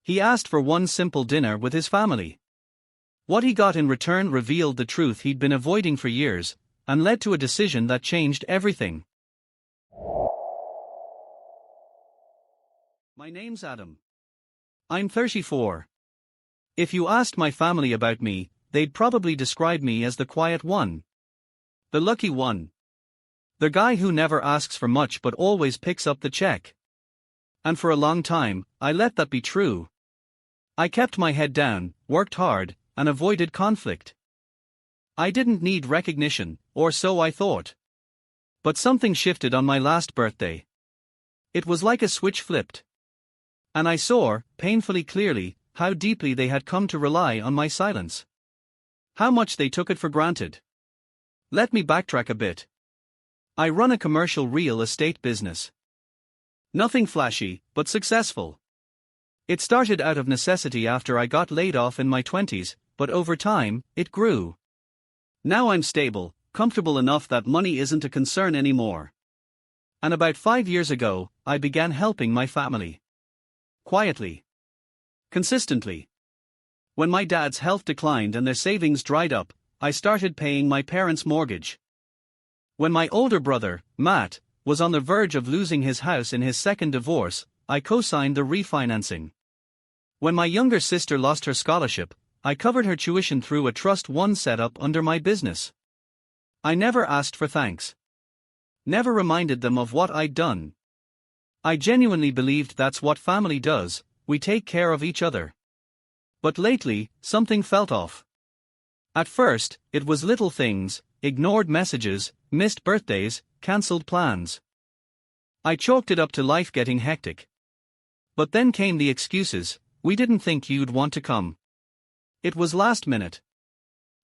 He asked for one simple dinner with his family. What he got in return revealed the truth he'd been avoiding for years, and led to a decision that changed everything. My name's Adam. I'm 34. If you asked my family about me, they'd probably describe me as the quiet one. The lucky one. The guy who never asks for much but always picks up the check. And for a long time, I let that be true. I kept my head down, worked hard, and avoided conflict. I didn't need recognition, or so I thought. But something shifted on my last birthday. It was like a switch flipped. And I saw, painfully clearly, how deeply they had come to rely on my silence. How much they took it for granted. Let me backtrack a bit. I run a commercial real estate business. Nothing flashy, but successful. It started out of necessity after I got laid off in my 20s, but over time, it grew. Now I'm stable, comfortable enough that money isn't a concern anymore. And about 5 years ago, I began helping my family. Quietly. Consistently. When my dad's health declined and their savings dried up, I started paying my parents' mortgage. When my older brother, Matt, was on the verge of losing his house in his second divorce, I co-signed the refinancing. When my younger sister lost her scholarship, I covered her tuition through a trust fund set up under my business. I never asked for thanks. Never reminded them of what I'd done. I genuinely believed that's what family does, we take care of each other. But lately, something felt off. At first, it was little things, ignored messages, missed birthdays, cancelled plans. I chalked it up to life getting hectic. But then came the excuses, we didn't think you'd want to come. It was last minute.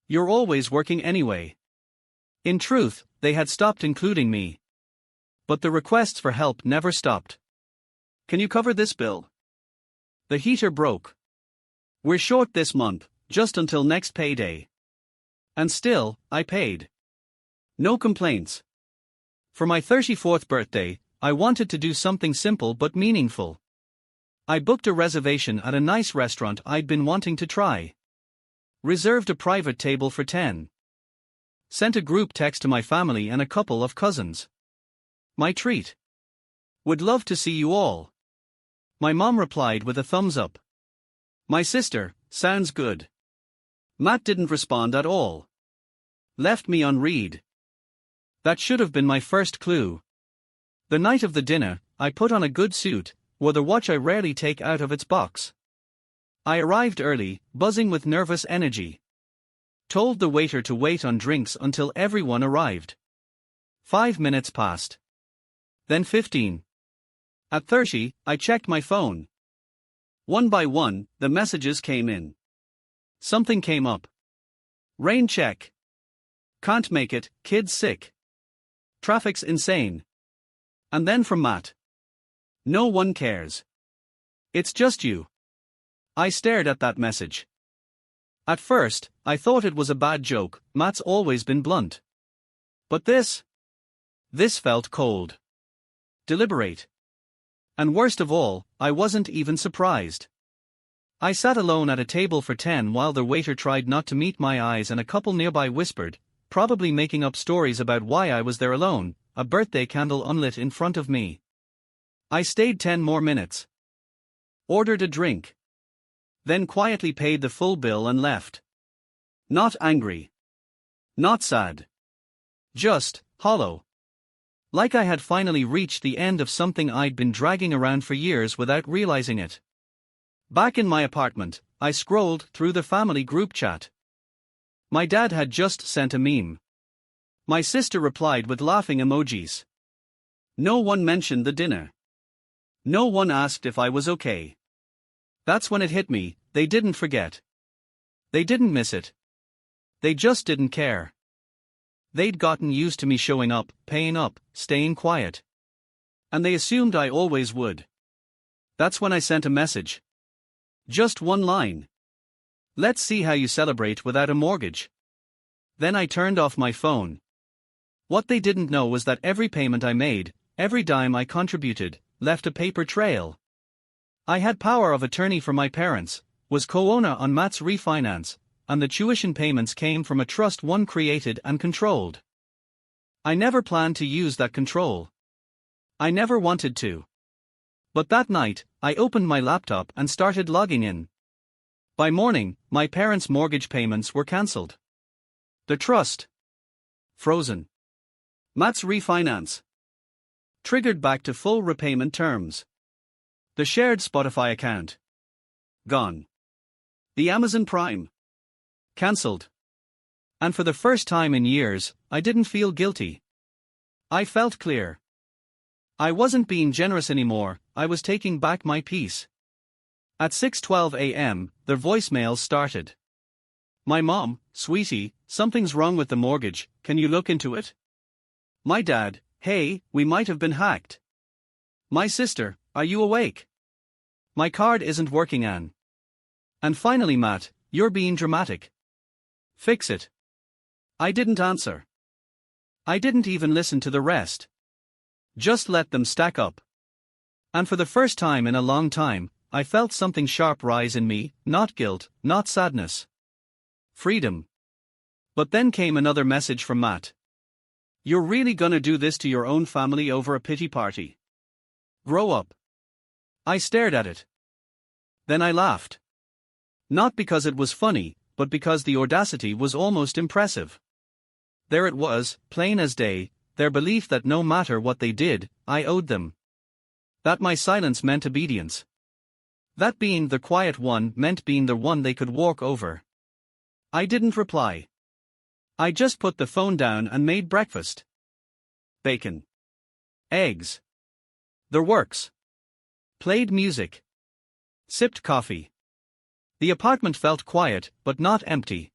You're always working anyway. In truth, they had stopped including me. But the requests for help never stopped. Can you cover this bill? The heater broke. We're short this month, just until next payday. And still, I paid. No complaints. For my 34th birthday, I wanted to do something simple but meaningful. I booked a reservation at a nice restaurant I'd been wanting to try. Reserved a private table for 10. Sent a group text to my family and a couple of cousins. My treat. Would love to see you all. My mom replied with a thumbs up. My sister, sounds good. Matt didn't respond at all. Left me unread. That should have been my first clue. The night of the dinner, I put on a good suit, wore the watch I rarely take out of its box. I arrived early, buzzing with nervous energy. Told the waiter to wait on drinks until everyone arrived. 5 minutes passed. Then 15. At 30, I checked my phone. One by one, the messages came in. Something came up. Rain check. Can't make it, kid's sick. Traffic's insane. And then from Matt. No one cares. It's just you. I stared at that message. At first, I thought it was a bad joke, Matt's always been blunt. But this felt cold. Deliberate. And worst of all, I wasn't even surprised. I sat alone at a table for 10 while the waiter tried not to meet my eyes and a couple nearby whispered, probably making up stories about why I was there alone, a birthday candle unlit in front of me. I stayed 10 more minutes. Ordered a drink. Then quietly paid the full bill and left. Not angry. Not sad. Just hollow. Like I had finally reached the end of something I'd been dragging around for years without realizing it. Back in my apartment, I scrolled through the family group chat. My dad had just sent a meme. My sister replied with laughing emojis. No one mentioned the dinner. No one asked if I was okay. That's when it hit me, they didn't forget. They didn't miss it. They just didn't care. They'd gotten used to me showing up, paying up, staying quiet. And they assumed I always would. That's when I sent a message. Just one line. Let's see how you celebrate without a mortgage. Then I turned off my phone. What they didn't know was that every payment I made, every dime I contributed, left a paper trail. I had power of attorney for my parents, was co-owner on Matt's refinance, and the tuition payments came from a trust one created and controlled. I never planned to use that control. I never wanted to. But that night, I opened my laptop and started logging in. By morning, my parents' mortgage payments were cancelled. The trust frozen. Matt's refinance triggered back to full repayment terms. The shared Spotify account gone. The Amazon Prime cancelled. And for the first time in years, I didn't feel guilty. I felt clear. I wasn't being generous anymore, I was taking back my peace. At 6:12 a.m., the voicemails started. My mom, sweetie, something's wrong with the mortgage, can you look into it? My dad, hey, we might have been hacked. My sister, are you awake? My card isn't working, Anne. And finally, Matt, you're being dramatic. Fix it. I didn't answer. I didn't even listen to the rest. Just let them stack up. And for the first time in a long time, I felt something sharp rise in me, not guilt, not sadness. Freedom. But then came another message from Matt. You're really gonna do this to your own family over a pity party? Grow up. I stared at it. Then I laughed. Not because it was funny, but because the audacity was almost impressive. There it was, plain as day, their belief that no matter what they did, I owed them. That my silence meant obedience. That being the quiet one meant being the one they could walk over. I didn't reply. I just put the phone down and made breakfast. Bacon. Eggs. The works. Played music. Sipped coffee. The apartment felt quiet, but not empty.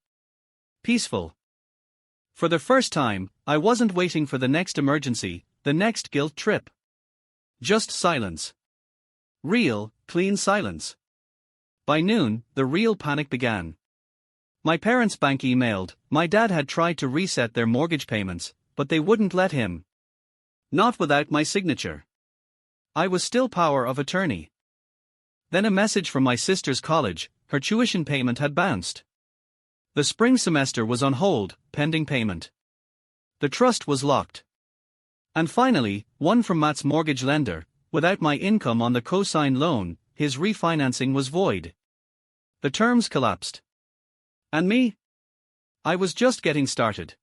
Peaceful. For the first time, I wasn't waiting for the next emergency, the next guilt trip. Just silence. Real, clean silence. By noon, the real panic began. My parents' bank emailed, my dad had tried to reset their mortgage payments, but they wouldn't let him. Not without my signature. I was still power of attorney. Then a message from my sister's college, her tuition payment had bounced. The spring semester was on hold, pending payment. The trust was locked. And finally, one from Matt's mortgage lender, without my income on the co-sign loan, his refinancing was void. The terms collapsed. And me? I was just getting started.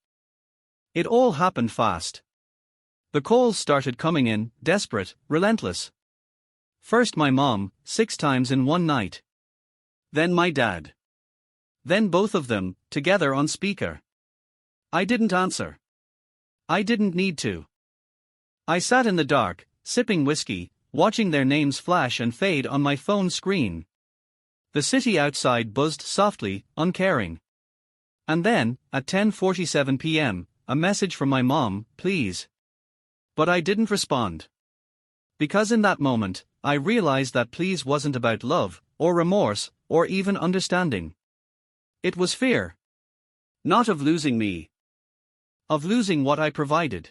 It all happened fast. The calls started coming in, desperate, relentless. First my mom, 6 times in one night. Then my dad. Then both of them, together on speaker. I didn't answer. I didn't need to. I sat in the dark, sipping whiskey, watching their names flash and fade on my phone screen. The city outside buzzed softly, uncaring. And then, at 10:47 p.m., a message from my mom, please. But I didn't respond. Because in that moment, I realized that please wasn't about love, or remorse, or even understanding. It was fear. Not of losing me. Of losing what I provided.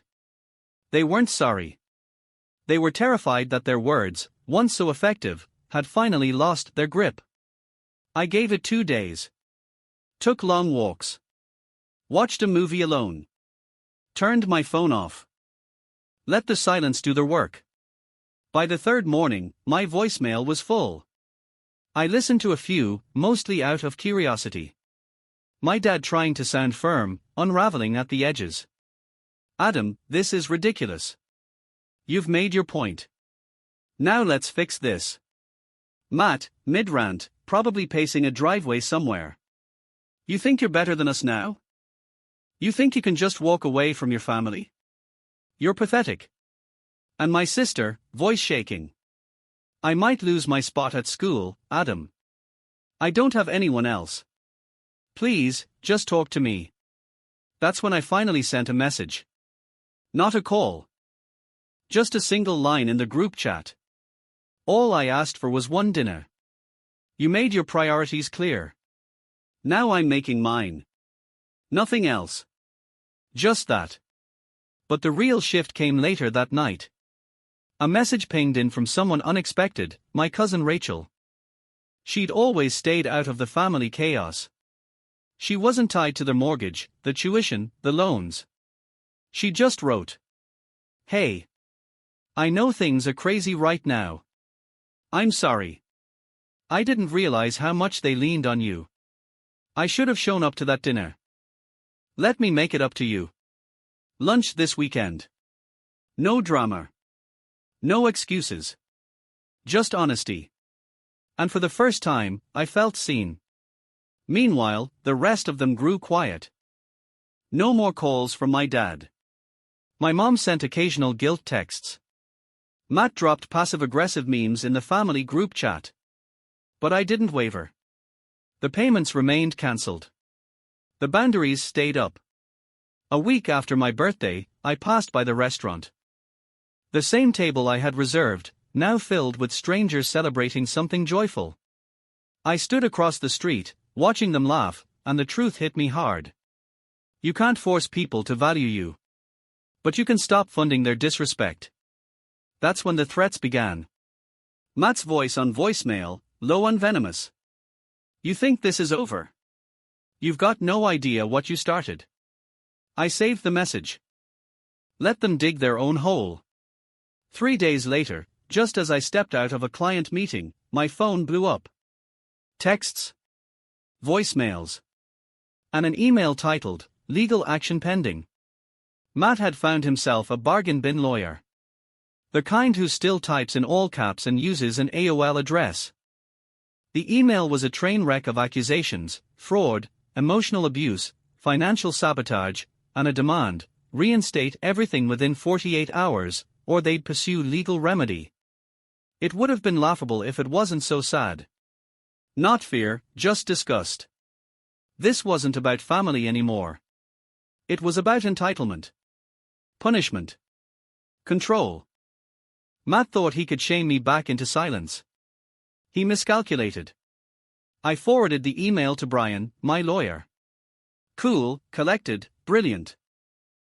They weren't sorry. They were terrified that their words, once so effective, had finally lost their grip. I gave it 2 days. Took long walks. Watched a movie alone. Turned my phone off. Let the silence do the work. By the third morning, my voicemail was full. I listened to a few, mostly out of curiosity. My dad trying to sound firm, unraveling at the edges. Adam, this is ridiculous. You've made your point. Now let's fix this. Matt, mid-rant, probably pacing a driveway somewhere. You think you're better than us now? You think you can just walk away from your family? You're pathetic. And my sister, voice shaking. I might lose my spot at school, Adam. I don't have anyone else. Please, just talk to me. That's when I finally sent a message. Not a call. Just a single line in the group chat. All I asked for was one dinner. You made your priorities clear. Now I'm making mine. Nothing else. Just that. But the real shift came later that night. A message pinged in from someone unexpected, my cousin Rachel. She'd always stayed out of the family chaos. She wasn't tied to the mortgage, the tuition, the loans. She just wrote, "Hey. I know things are crazy right now. I'm sorry. I didn't realize how much they leaned on you. I should have shown up to that dinner. Let me make it up to you. Lunch this weekend. No drama. No excuses. Just honesty." And for the first time, I felt seen. Meanwhile, the rest of them grew quiet. No more calls from my dad. My mom sent occasional guilt texts. Matt dropped passive-aggressive memes in the family group chat. But I didn't waver. The payments remained cancelled. The boundaries stayed up. A week after my birthday, I passed by the restaurant. The same table I had reserved, now filled with strangers celebrating something joyful. I stood across the street, watching them laugh, and the truth hit me hard. You can't force people to value you. But you can stop funding their disrespect. That's when the threats began. Matt's voice on voicemail, low and venomous. "You think this is over? You've got no idea what you started." I saved the message. Let them dig their own hole. 3 days later, just as I stepped out of a client meeting, my phone blew up. Texts. Voicemails. And an email titled, "Legal Action Pending." Matt had found himself a bargain bin lawyer. The kind who still types in all caps and uses an AOL address. The email was a train wreck of accusations, fraud, emotional abuse, financial sabotage, and a demand: reinstate everything within 48 hours, or they'd pursue legal remedy. It would have been laughable if it wasn't so sad. Not fear, just disgust. This wasn't about family anymore. It was about entitlement. Punishment. Control. Matt thought he could shame me back into silence. He miscalculated. I forwarded the email to Brian, my lawyer. Cool, collected, brilliant.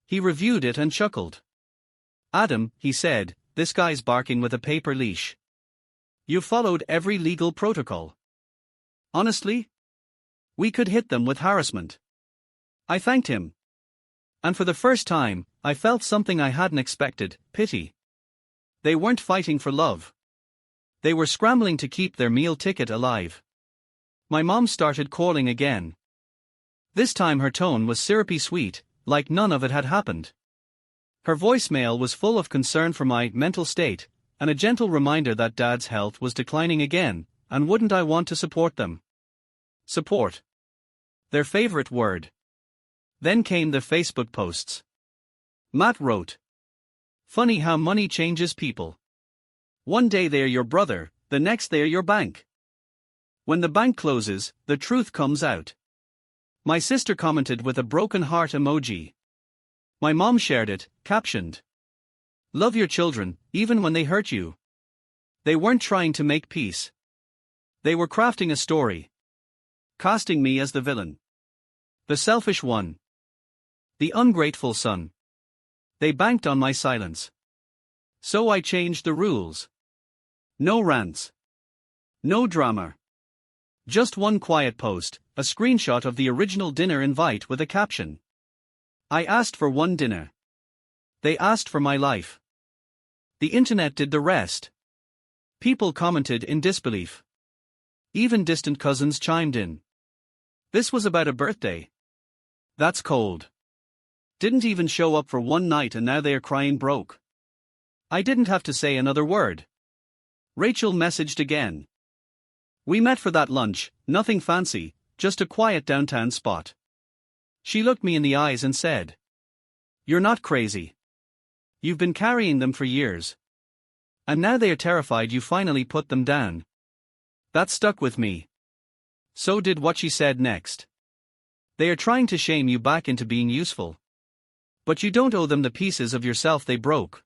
He reviewed it and chuckled. "Adam," he said, "this guy's barking with a paper leash. You've followed every legal protocol. Honestly? We could hit them with harassment." I thanked him. And for the first time, I felt something I hadn't expected: pity. They weren't fighting for love. They were scrambling to keep their meal ticket alive. My mom started calling again. This time her tone was syrupy sweet, like none of it had happened. Her voicemail was full of concern for my mental state, and a gentle reminder that Dad's health was declining again, and wouldn't I want to support them? Support. Their favorite word. Then came the Facebook posts. Matt wrote, "Funny how money changes people. One day they're your brother, the next they're your bank. When the bank closes, the truth comes out." My sister commented with a broken heart emoji. My mom shared it, captioned, "Love your children, even when they hurt you." They weren't trying to make peace. They were crafting a story. Casting me as the villain. The selfish one. The ungrateful son. They banked on my silence. So I changed the rules. No rants. No drama. Just one quiet post, a screenshot of the original dinner invite with a caption. I asked for one dinner. They asked for my life. The internet did the rest. People commented in disbelief. Even distant cousins chimed in. This was about a birthday. That's cold. Didn't even show up for one night and now they are crying broke. I didn't have to say another word. Rachel messaged again. We met for that lunch, nothing fancy, just a quiet downtown spot. She looked me in the eyes and said, "You're not crazy. You've been carrying them for years. And now they are terrified you finally put them down." That stuck with me. So did what she said next. They are trying to shame you back into being useful. But you don't owe them the pieces of yourself they broke.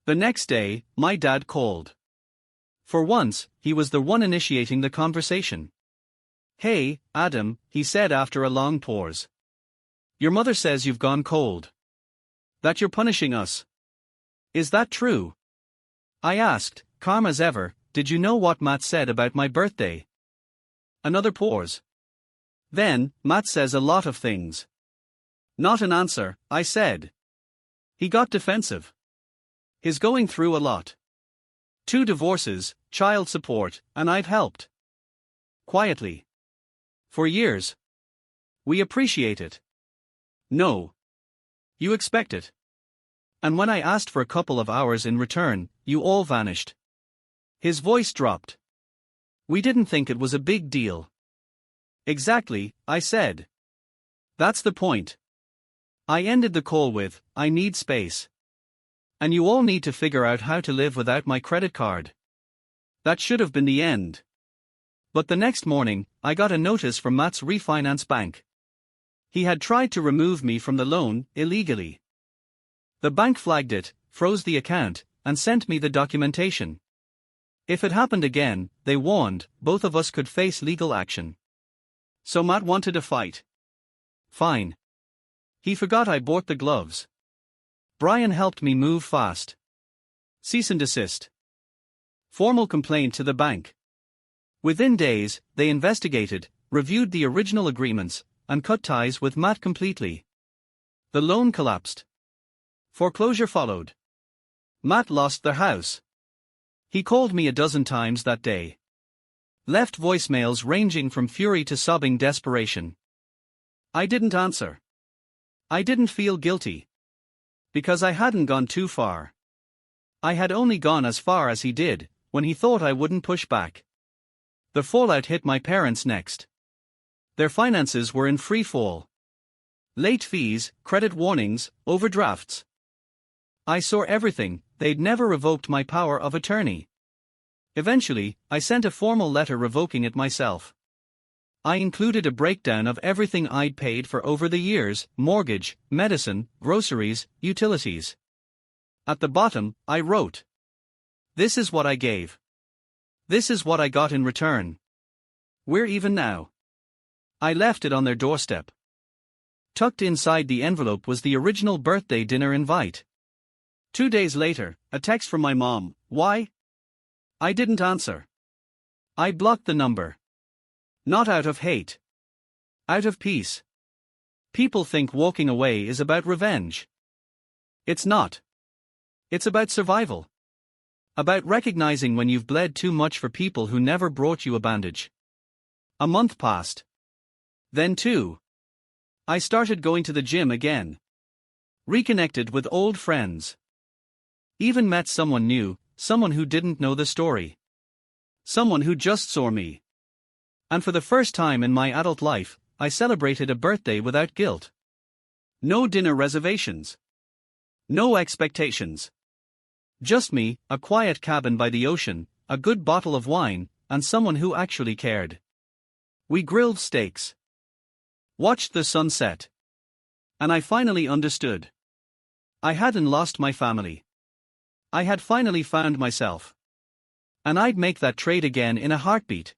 The next day, my dad called. For once, he was the one initiating the conversation. "Hey, Adam," he said after a long pause. "Your mother says you've gone cold. That you're punishing us. Is that true?" I asked, calm as ever, did you know what Matt said about my birthday? Another pause. Then, Matt says a lot of things. Not an answer, I said. He got defensive. He's going through a lot. 2 divorces, child support, and I've helped. Quietly. For years. We appreciate it. No. You expect it. And when I asked for a couple of hours in return, you all vanished. His voice dropped. We didn't think it was a big deal. Exactly, I said. That's the point. I ended the call with, I need space. And you all need to figure out how to live without my credit card. That should have been the end. But the next morning, I got a notice from Matt's refinance bank. He had tried to remove me from the loan, illegally. The bank flagged it, froze the account, and sent me the documentation. If it happened again, they warned, both of us could face legal action. So Matt wanted a fight. Fine. He forgot I bought the gloves. Brian helped me move fast. Cease and desist. Formal complaint to the bank. Within days, they investigated, reviewed the original agreements, and cut ties with Matt completely. The loan collapsed. Foreclosure followed. Matt lost their house. He called me a dozen times that day. Left voicemails ranging from fury to sobbing desperation. I didn't answer. I didn't feel guilty. Because I hadn't gone too far. I had only gone as far as he did, when he thought I wouldn't push back. The fallout hit my parents next. Their finances were in free fall. Late fees, credit warnings, overdrafts. I saw everything. They'd never revoked my power of attorney. Eventually, I sent a formal letter revoking it myself. I included a breakdown of everything I'd paid for over the years: mortgage, medicine, groceries, utilities. At the bottom, I wrote, "This is what I gave. This is what I got in return. We're even now." I left it on their doorstep. Tucked inside the envelope was the original birthday dinner invite. 2 days later, a text from my mom. Why? I didn't answer. I blocked the number. Not out of hate. Out of peace. People think walking away is about revenge. It's not. It's about survival. About recognizing when you've bled too much for people who never brought you a bandage. A month passed. Then 2. I started going to the gym again. Reconnected with old friends. Even met someone new, someone who didn't know the story. Someone who just saw me. And for the first time in my adult life, I celebrated a birthday without guilt. No dinner reservations. No expectations. Just me, a quiet cabin by the ocean, a good bottle of wine, and someone who actually cared. We grilled steaks. Watched the sunset. And I finally understood. I hadn't lost my family. I had finally found myself. And I'd make that trade again in a heartbeat.